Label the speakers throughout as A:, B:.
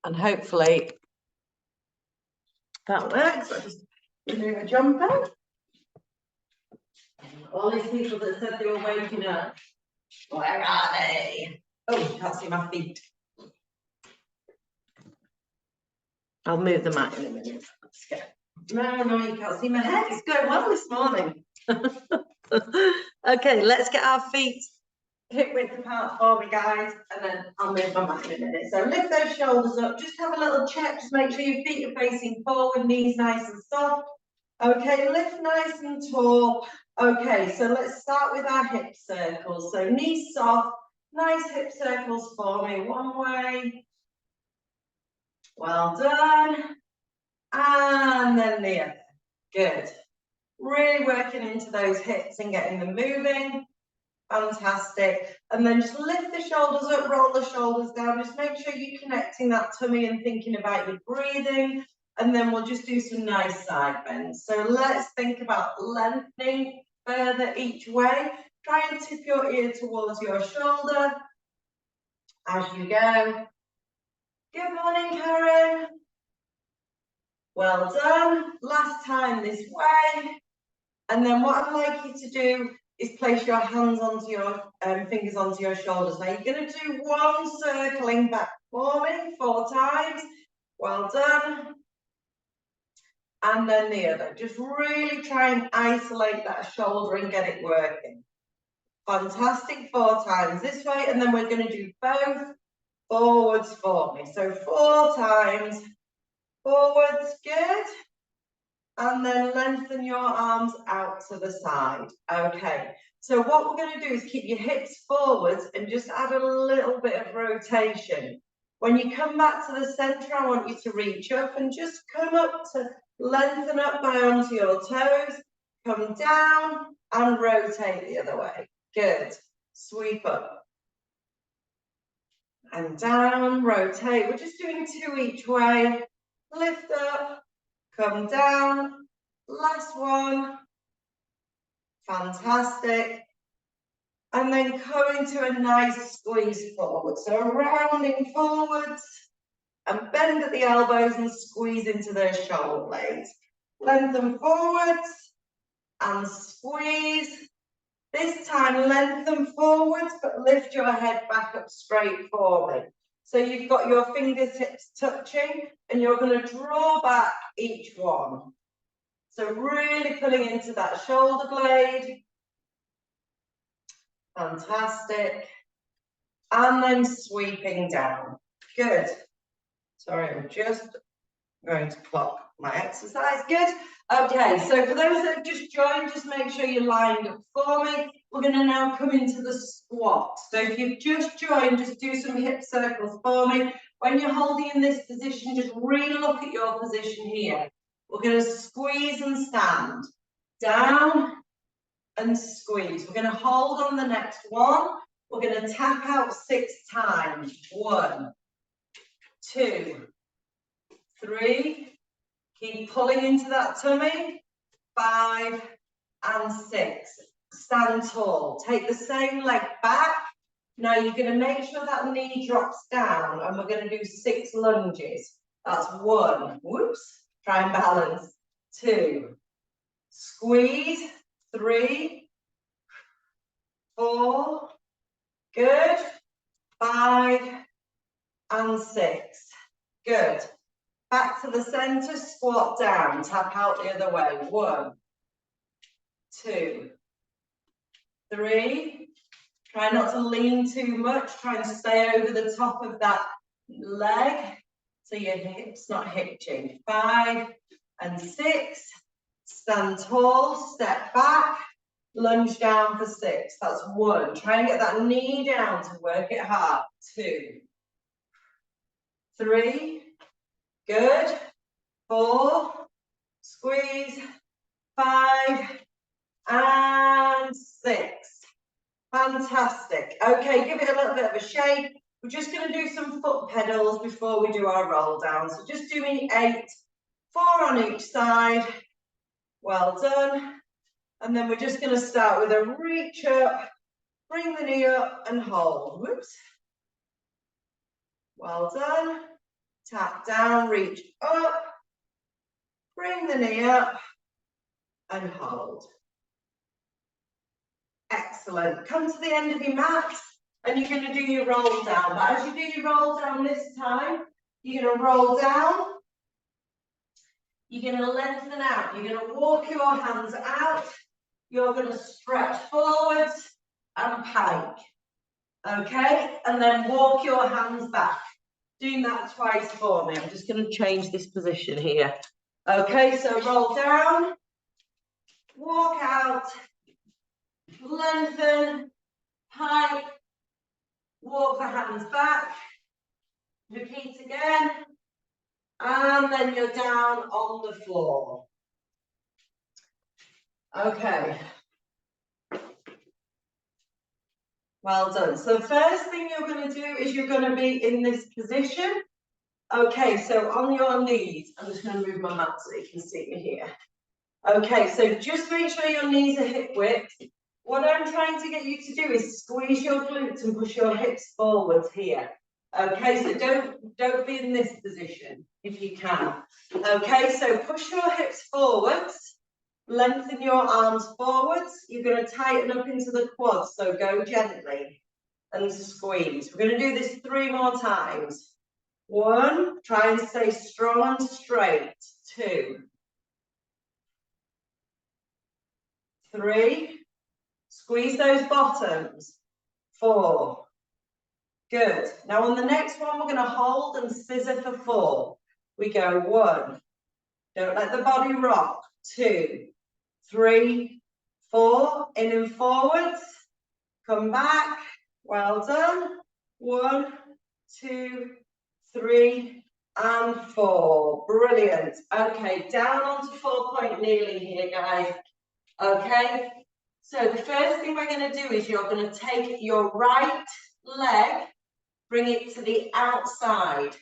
A: And hopefully that works. I'll just remove a jumper. All these people that said they were waking up, where are they? Oh, you can't see my feet. I'll move the mat in a minute. Let's go. No, you can't see my head. It's going well this morning. Okay, let's get our feet hip width apart for me, guys, and then I'll move my mat in a minute. So lift those shoulders up. Just have a little check. Just make sure your feet are facing forward, knees nice and soft. Okay, lift nice and tall. Okay, so let's start with our hip circles. So knees soft, nice hip circles for me. One way. Well done. And then the other. Good. Really working into those hips and getting them moving. Fantastic. And then just lift the shoulders up, roll the shoulders down. Just make sure you're connecting that tummy and thinking about your breathing. And then we'll just do some nice side bends. So let's think about lengthening further each way. Try and tip your ear towards your shoulder as you go. Good morning, Karen. Well done. Last time this way. And then what I'd like you to do is place your hands onto your fingers onto your shoulders. Now you're going to do one circling back for me 4 times. Well done. And then the other. Just really try and isolate that shoulder and get it working. Fantastic. 4 times this way. And then we're going to do both forwards for me. So 4 times forwards. Good. And then lengthen your arms out to the side. Okay, so what we're going to do is keep your hips forwards and just add a little bit of rotation. When you come back to the center, I want you to reach up and just come up to lengthen up by onto your toes, come down and rotate the other way. Good. Sweep up and down, rotate. We're just doing 2 each way. Lift up. Come down, last one, fantastic. And then come into a nice squeeze forward. So rounding forwards and bend at the elbows and squeeze into those shoulder blades. Lengthen forwards and squeeze. This time lengthen forwards, but lift your head back up straight forward. So you've got your fingertips touching and you're going to draw back each one. So really pulling into that shoulder blade. Fantastic. And then sweeping down. Good. Sorry, I'm just going to clock my exercise. Good. Okay, so for those that have just joined, just make sure you're lined up for me. We're going to now come into the squat. So if you've just joined, just do some hip circles for me. When you're holding in this position, just really look at your position here. We're going to squeeze and stand. Down and squeeze. We're going to hold on the next one. We're going to tap out 6 times. 1, 2, 3. Keep pulling into that tummy. 5 and 6. Stand tall. Take the same leg back. Now you're going to make sure that knee drops down and we're going to do 6 lunges. That's 1. Whoops. Try and balance. 2. Squeeze. 3. 4. Good. 5 and 6. Good. Back to the center, squat down, tap out the other way. 1, 2, 3. Try not to lean too much. Try and stay over the top of that leg so your hips not hitching. 5 and 6. Stand tall, step back, lunge down for 6. That's 1. Try and get that knee down to work it hard. 2, 3. Good. 4. Squeeze. 5 and 6. Fantastic. Okay, give it a little bit of a shake. We're just going to do some foot pedals before we do our roll down. So just do me 8, 4 on each side. Well done. And then we're just going to start with a reach up, bring the knee up and hold. Whoops. Well done. tap down, reach up, bring the knee up and hold. Excellent. Come to the end of your mat and you're going to do your roll down. But as you do your roll down this time, you're going to roll down. You're going to lengthen out. You're going to walk your hands out. You're going to stretch forwards and pike. Okay? And then walk your hands back. Doing that twice for me. I'm just going to change this position here. Okay, so roll down, walk out, lengthen, pike, walk the hands back, repeat again, and then you're down on the floor. Okay. Well done. So the first thing you're going to do is you're going to be in this position. Okay, so on your knees, I'm just going to move my mat so you can see me here. Okay, so just make sure your knees are hip width. What I'm trying to get you to do is squeeze your glutes and push your hips forwards here. Okay, so don't be in this position if you can. Okay, so push your hips forwards, lengthen your arms forwards. You're going to tighten up into the quads, so go gently and squeeze. We're going to do this 3 more times. 1, try and stay strong and straight. 2, 3, squeeze those bottoms. 4, good. Now on the next one, we're going to hold and scissor for 4. We go 1, don't let the body rock. 2, 3, 4, in and forwards. Come back. Well done. 1, 2, 3, and 4. Brilliant. Okay, down onto 4-point kneeling here, guys. Okay, so the first thing we're going to do is you're going to take your right leg, bring it to the outside,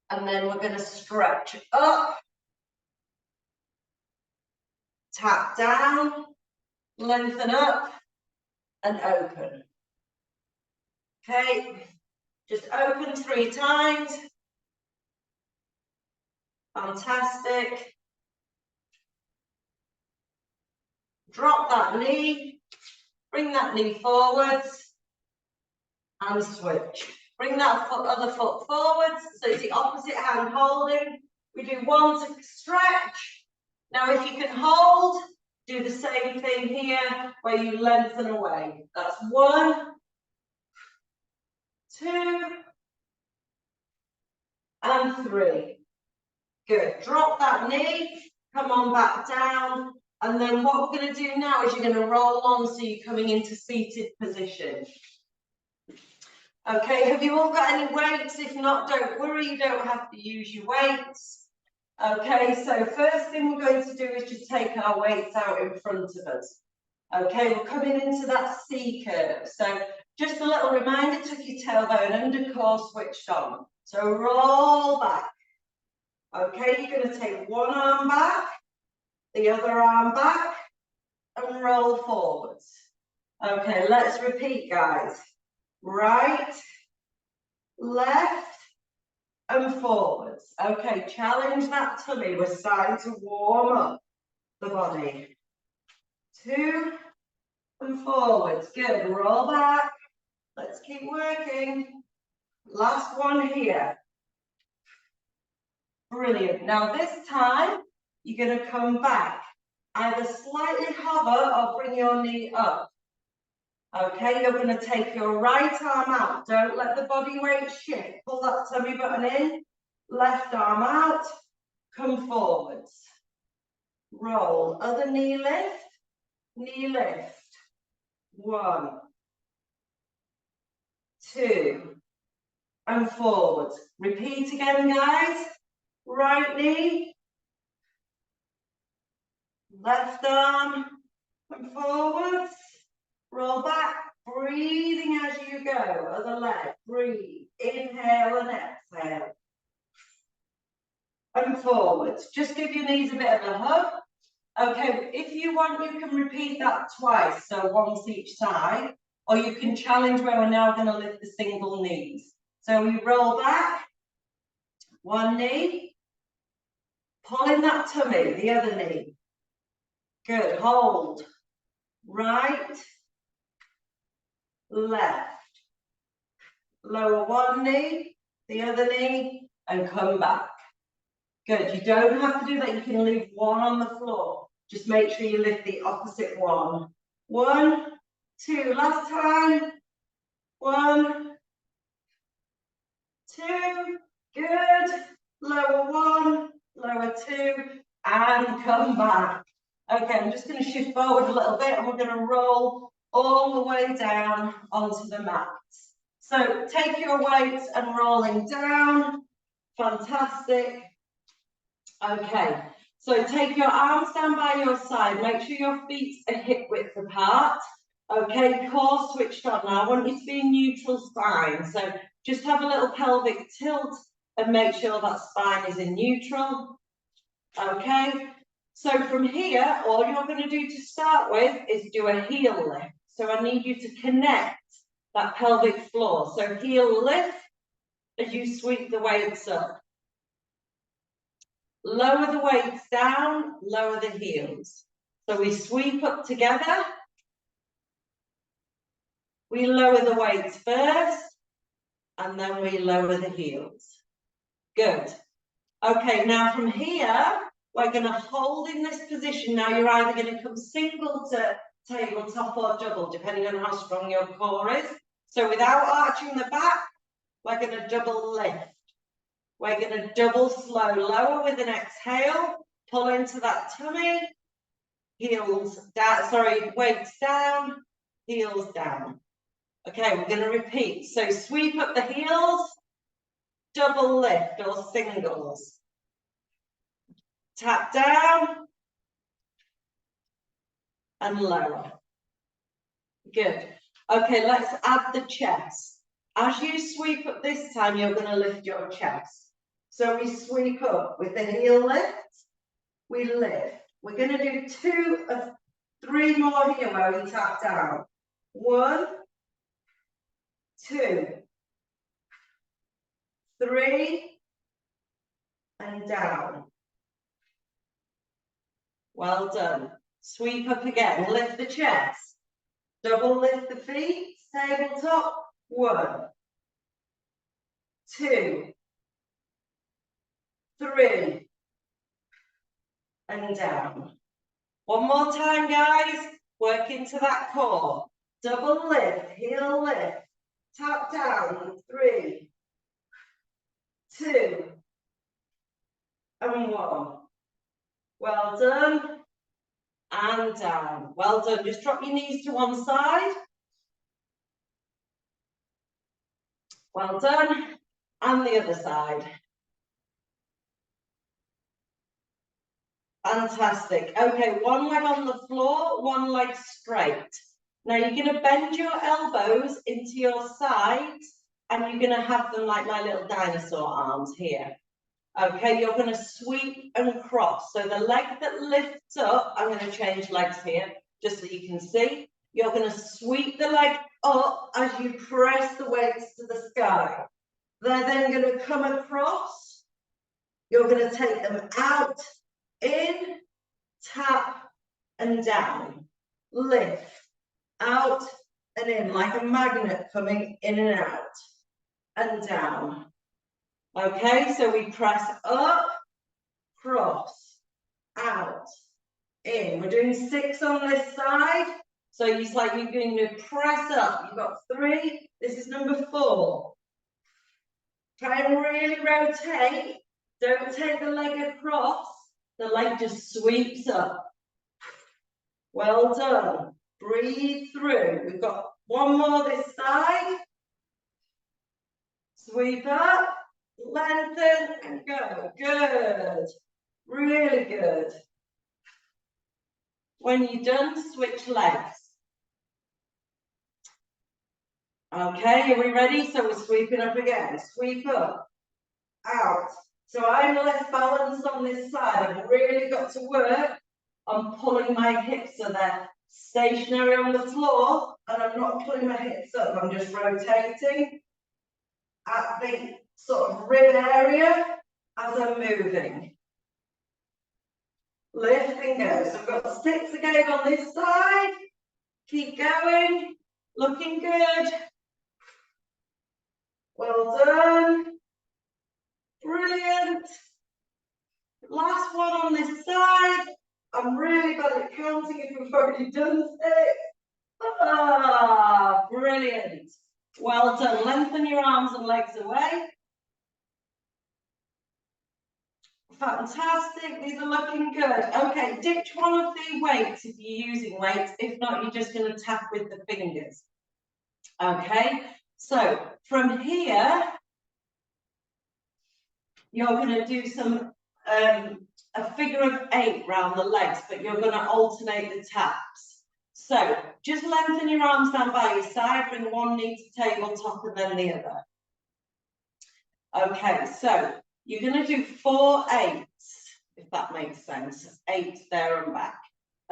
A: and then we're going to stretch up, tap down, lengthen up, and open. Okay, just open 3 times. Fantastic. Drop that knee, bring that knee forwards, and switch. Bring that other foot forwards, so it's the opposite hand holding. We do 1 to stretch. Now if you can hold, do the same thing here, where you lengthen away. That's 1, 2, and 3. Good. Drop that knee, come on back down, and then what we're going to do now is you're going to roll on so you're coming into seated position. Okay, have you all got any weights? If not, don't worry, you don't have to use your weights. Okay, so first thing we're going to do is just take our weights out in front of us. Okay, we're coming into that C curve. So just a little reminder, tuck your tailbone under, core switched on. So roll back. Okay, you're going to take one arm back, the other arm back, and roll forwards. Okay, let's repeat, guys. Right, left, and forwards. Okay, challenge that tummy. We're starting to warm up the body. 2, and forwards. Good. Roll back. Let's keep working. Last one here. Brilliant. Now this time, you're going to come back. Either slightly hover or bring your knee up. Okay, you're going to take your right arm out. Don't let the body weight shift. Pull that tummy button in. Left arm out. Come forwards. Roll. Other knee lift. Knee lift. 1, 2, and forwards. Repeat again, guys. Right knee. Left arm. And forwards. Roll back. Breathing as you go. Other leg. Breathe. Inhale and exhale. And forwards. Just give your knees a bit of a hug. Okay, if you want, you can repeat that twice, so once each side, or you can challenge where we're now going to lift the single knees. So we roll back, one knee, pull in that tummy, the other knee. Good, hold. Right, left. Lower one knee, the other knee, and come back. Good, you don't have to do that, you can leave one on the floor. Just make sure you lift the opposite one. 1, 2, last time. 1, 2, good. Lower 1, lower 2, and come back. Okay, I'm just going to shift forward a little bit and we're going to roll all the way down onto the mat. So take your weights and rolling down. Fantastic. Okay, so take your arms down by your side. Make sure your feet are hip width apart. Okay, core switched on. Now I want you to be in neutral spine. So just have a little pelvic tilt and make sure that spine is in neutral. Okay, so from here, all you're going to do to start with is do a heel lift. So I need you to connect that pelvic floor. So heel lift as you sweep the weights up. Lower the weights down, lower the heels. So we sweep up together. We lower the weights first, and then we lower the heels. Good. Okay, now from here, we're going to hold in this position. Now you're either going to come single to tabletop or double, depending on how strong your core is. So without arching the back, we're going to double lift. We're going to double slow, lower with an exhale, pull into that tummy, heels down, sorry, weights down, heels down. Okay, we're going to repeat. So sweep up the heels, double lift or singles. Tap down and lower. Good. Okay, let's add the chest. As you sweep up this time, you're going to lift your chest. So we sweep up with the heel lift, we lift. We're going to do 2 of 3 more here where we tap down. 1, 2, 3, and down. Well done. Sweep up again, lift the chest. Double lift the feet, tabletop. 1, 2, 3, and down. One more time, guys. Work into that core. Double lift, heel lift. Tap down. 3, 2, and 1. Well done. And down. Well done. Just drop your knees to one side. Well done. And the other side. Fantastic. Okay, one leg on the floor, one leg straight. Now you're going to bend your elbows into your sides and you're going to have them like my little dinosaur arms here. Okay, you're going to sweep and cross. So the leg that lifts up, I'm going to change legs here just so you can see. You're going to sweep the leg up as you press the weights to the sky. They're then going to come across. You're going to take them out, in, tap, and down. Lift, out, and in, like a magnet coming in and out, and down. Okay, so we press up, cross, out, in. We're doing 6 on this side. So it's like you're going to press up. You've got 3. This is number 4. Try and really rotate. Don't take the leg across. The leg just sweeps up. Well done. Breathe through. We've got one more this side. Sweep up, lengthen, and go. Good. Really good. When you're done, switch legs. Okay, are we ready? So we're sweeping up again. Sweep up, out. So I'm less balanced on this side. I've really got to work on pulling my hips so they're stationary on the floor, and I'm not pulling my hips up. I'm just rotating. at the sort of rib area as I'm moving. Lift and go. So we've got 6 again on this side. Keep going. Looking good. Well done. Brilliant. Last one on this side. I'm really bad at counting if we've already done 6. Ah, brilliant. Well done. Lengthen your arms and legs away. Fantastic. These are looking good. Okay, ditch one of the weights if you're using weights. If not, you're just going to tap with the fingers. Okay, so from here, you're going to do some a figure of 8 round the legs, but you're going to alternate the taps. So just lengthen your arms down by your side, bring one knee to tabletop and then the other. Okay, so you're going to do 4 8s, if that makes sense. 8 there and back.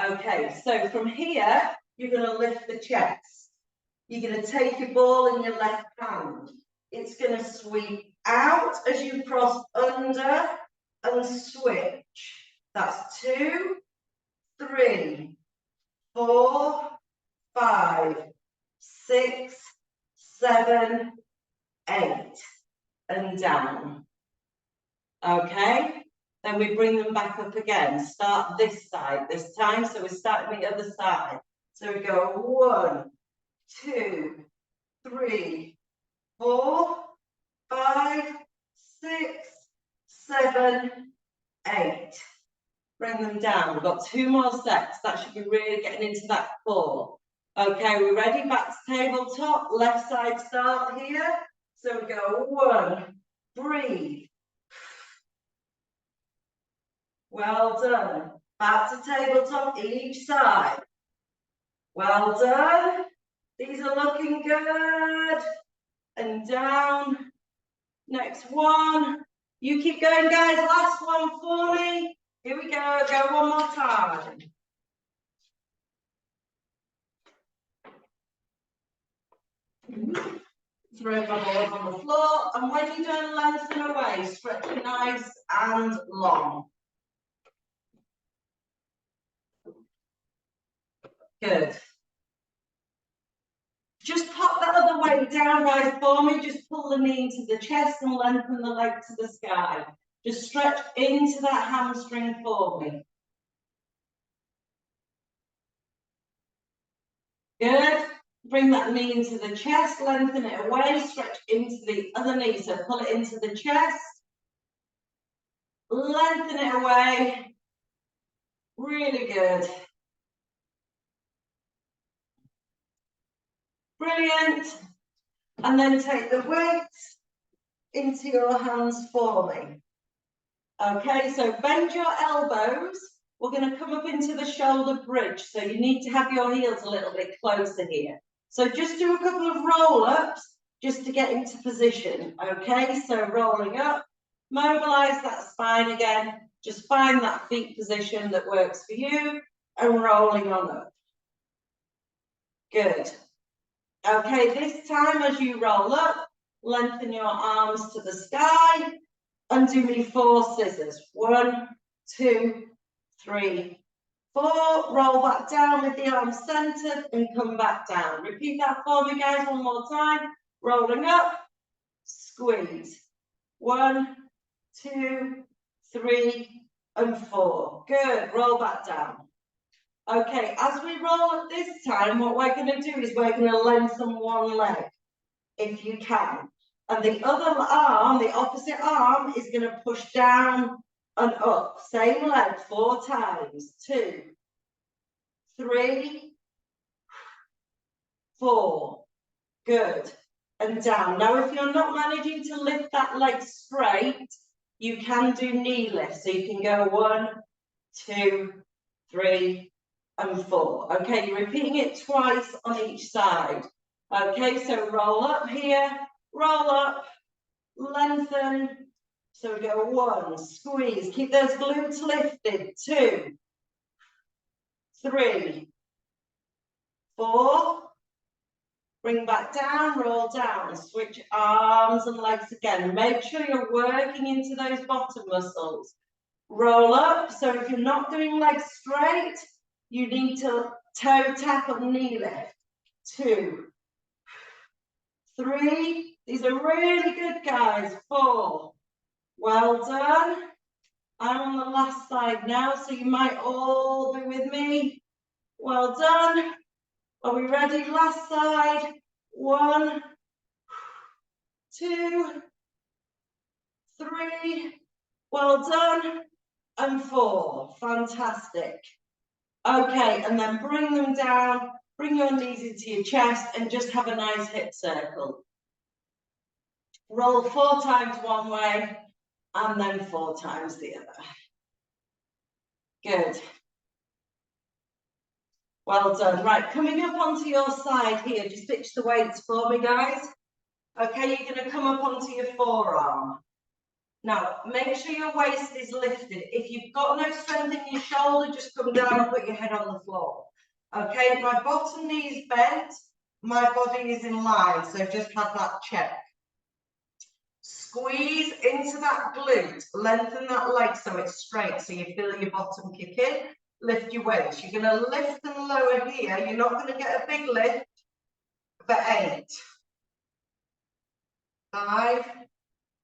A: Okay, so from here, you're going to lift the chest. You're going to take your ball in your left hand. It's going to sweep out as you cross under and switch. That's 2, 3, 4, 5, 6, 7, 8, and down. Okay, then we bring them back up again. Start this side this time, so we're starting the other side. So we go 1, 2, 3, 4, 5, 6, 7, 8. Bring them down. We've got 2 more sets. That should be really getting into that core. Okay, we're ready. Back to tabletop. Left side start here. So we go 1, breathe. Well done. Back to tabletop each side. Well done. These are looking good. And down. Next one. You keep going, guys. Last one for me. Here we go. Go one more time. Throw my ball on the floor. And when you're done, lengthen away. Stretch nice and long. Good. Just pop that other weight down, guys, for me. Just pull the knee into the chest and lengthen the leg to the sky. Just stretch into that hamstring for me. Good. Bring that knee into the chest, lengthen it away, stretch into the other knee. So pull it into the chest, lengthen it away. Really good. Brilliant. And then take the weight into your hands for me. Okay, so bend your elbows. We're going to come up into the shoulder bridge. So you need to have your heels a little bit closer here. So just do a couple of roll-ups just to get into position. Okay, so rolling up, mobilize that spine again. Just find that feet position that works for you and rolling on up. Good. Okay, this time as you roll up, lengthen your arms to the sky and do me 4 scissors. 1, 2, 3, 4. Roll back down with the arms centered and come back down. Repeat that for me, guys, one more time. Rolling up, squeeze. 1, 2, 3, and 4. Good. Roll back down. Okay, as we roll up this time, what we're going to do is we're going to lengthen one leg, if you can. And the other arm, the opposite arm, is going to push down and up. Same leg 4 times. 2, 3, 4. Good. And down. Now, if you're not managing to lift that leg straight, you can do knee lifts. So you can go 1, 2, 3, and 4. Okay, you're repeating it twice on each side. Okay, so roll up here, roll up, lengthen. So we go 1, squeeze, keep those glutes lifted. 2, 3, 4, Bring back down, roll down, switch arms and legs again. Make sure you're working into those bottom muscles. Roll up, so if you're not doing legs straight, you need to toe tap and knee lift. 2, 3, these are really good, guys. 4, well done. I'm on the last side now, so you might all be with me. Well done. Are we ready? Last side. 1, 2, 3, well done. And 4, fantastic. Okay, and then bring them down, bring your knees into your chest and just have a nice hip circle. Roll 4 times one way and then 4 times the other. Good. Well done. Right, coming up onto your side here, just ditch the weights for me, guys. Okay, you're going to come up onto your forearm. Now, make sure your waist is lifted. If you've got no strength in your shoulder, just come down and put your head on the floor. Okay, my bottom knee is bent, my body is in line, so just have that check. Squeeze into that glute, lengthen that leg so it's straight, so you feel your bottom kick in. Lift your weights. You're going to lift and lower here. You're not going to get a big lift for 8, 5,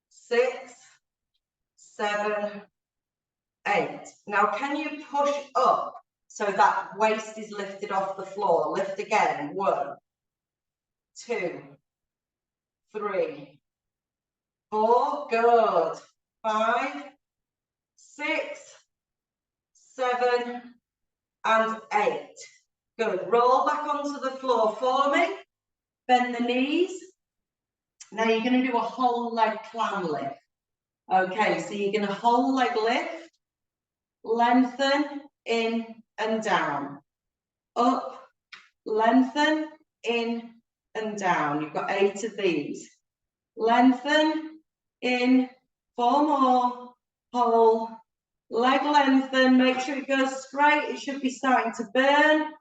A: 6, 7, 8. Now, can you push up so that waist is lifted off the floor? Lift again. 1, 2, 3, 4. Good. 5, 6, 7, and 8. Good. Roll back onto the floor for me. Bend the knees. Now you're going to do a whole leg clam lift. Okay, so you're going to whole leg lift, lengthen, in and down. Up, lengthen, in and down. You've got 8 of these. Lengthen, in, 4 more, whole, leg lengthen, make sure it goes straight. It should be starting to burn.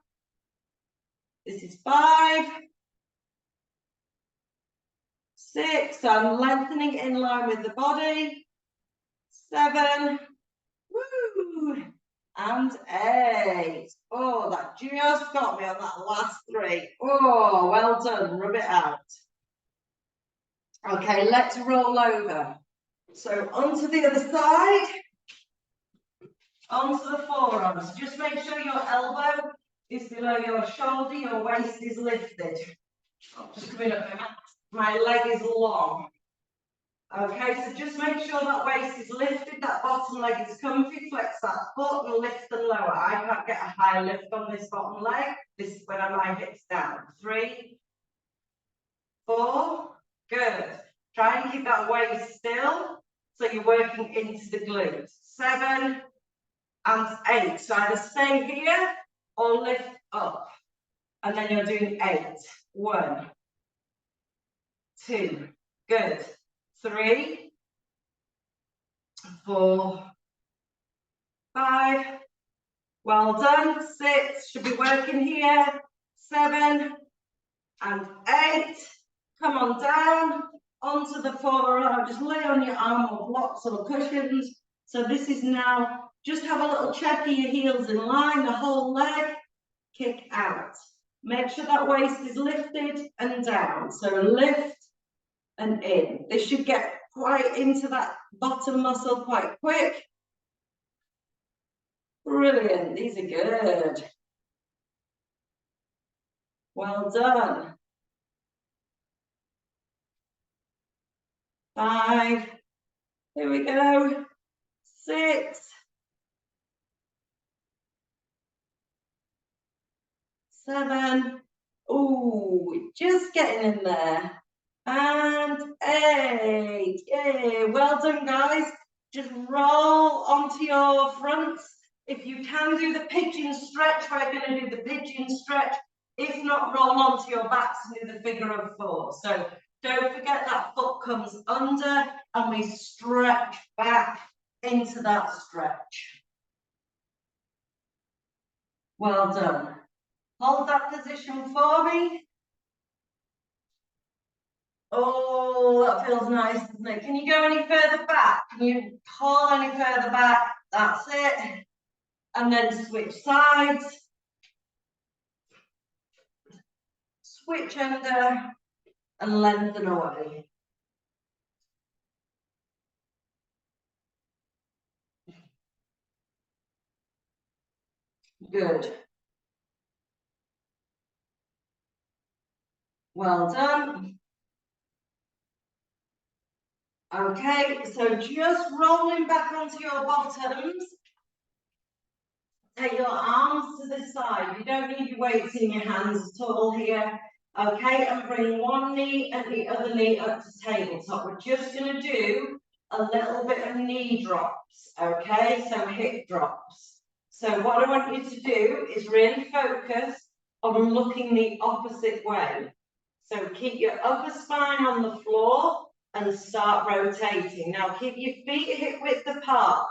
A: This is 5, 6, I'm lengthening in line with the body. 7, woo, and 8. Oh, that just got me on that last 3. Oh, well done, rub it out. Okay, let's roll over. So onto the other side, onto the forearms. Just make sure your elbow is below your shoulder, your waist is lifted. I'm just coming up, my leg is long. Okay, so just make sure that waist is lifted, that bottom leg is comfy, flex that foot and lift and lower. I can't get a high lift on this bottom leg. This is when my hips down. 3, 4, good. Try and keep that waist still, so you're working into the glutes. 7 and 8. So either stay here or lift up. And then you're doing 8. 1, 2, good. 3, 4, 5, well done. 6, should be working here. 7 and 8. Come on down onto the forearm. Just lay on your arm or blocks or cushions. So this is now, just have a little check of your heels in line, the whole leg, kick out. Make sure that waist is lifted and down. So lift and in. This should get quite into that bottom muscle quite quick. Brilliant, these are good. Well done. 5, here we go. 6, 7, ooh, just getting in there. And 8, yay, well done guys. Just roll onto your fronts. If you can do the pigeon stretch, we're going to do the pigeon stretch. If not, roll onto your backs and do the figure of 4. So don't forget that foot comes under and we stretch back into that stretch. Well done. Hold that position for me. Oh, that feels nice, doesn't it? Can you go any further back? Can you pull any further back? That's it. And then switch sides. Switch under and lengthen away. Good. Well done. Okay, so just rolling back onto your bottoms. Take your arms to the side. You don't need your weights in your hands at all here. Okay, and bring one knee and the other knee up to tabletop. We're just going to do a little bit of knee drops, okay? So hip drops. So what I want you to do is really focus on looking the opposite way. So keep your upper spine on the floor and start rotating. Now keep your feet hip width apart.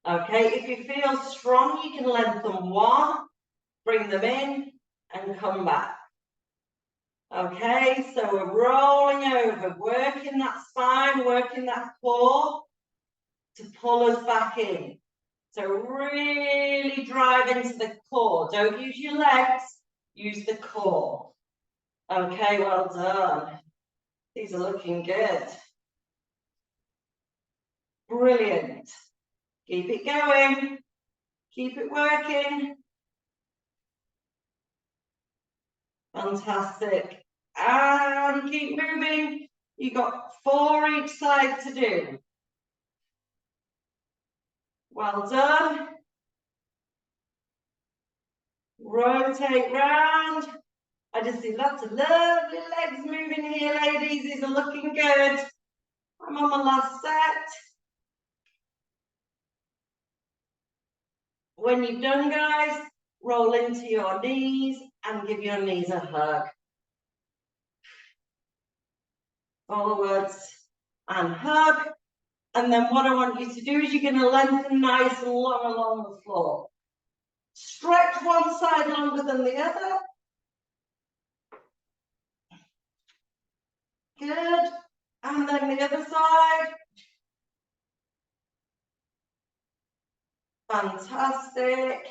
A: Okay, if you feel strong, you can lengthen one, bring them in and come back. Okay, so we're rolling over, working that spine, working that core to pull us back in. So really drive into the core. Don't use your legs, use the core. Okay, well done. These are looking good. Brilliant. Keep it going. Keep it working. Fantastic. And keep moving. You've got 4 each side to do. Well done. Rotate round. I just see lots of lovely legs moving here, ladies. These are looking good. I'm on my last set. When you've done, guys, roll into your knees and give your knees a hug. Forwards and hug. And then what I want you to do is you're going to lengthen nice and long along the floor. Stretch one side longer than the other. Good. And then the other side. Fantastic.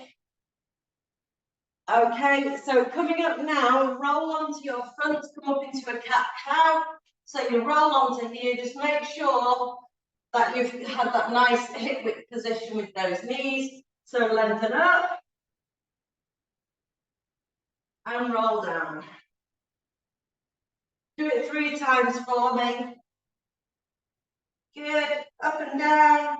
A: Okay, so coming up now, roll onto your front, come up into a cat-cow. So you roll onto here, just make sure that you've had that nice hip width position with those knees. So lengthen up and roll down. Do it 3 times for me. Good, up and down.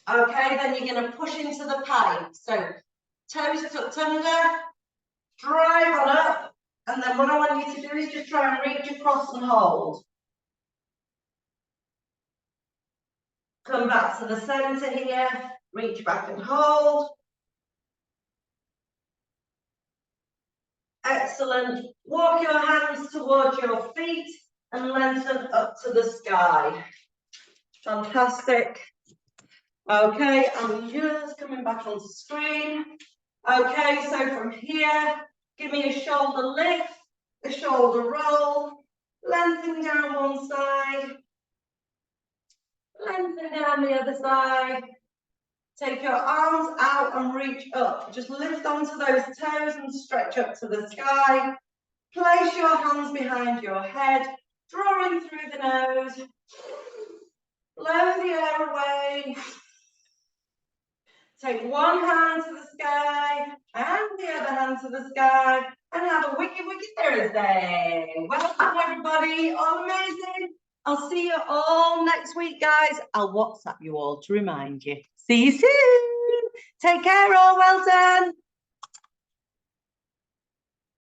A: Okay, then you're going to push into the pipe. So toes tucked under, drive on up, and then what I want you to do is just try and reach across and hold. Come back to the centre here, reach back and hold. Excellent. Walk your hands towards your feet and lengthen up to the sky. Fantastic. Okay, I'm just coming back onto screen. Okay, so from here, give me a shoulder lift, a shoulder roll, lengthen down one side, lengthen down the other side. Take your arms out and reach up. Just lift onto those toes and stretch up to the sky. Place your hands behind your head, drawing through the nose. Blow the air away. Take one hand to the sky and the other hand to the sky and have a wicked, wicked Thursday. Welcome, everybody. All amazing. I'll see you all next week, guys. I'll WhatsApp you all to remind you. See you soon. Take care, all. Well done.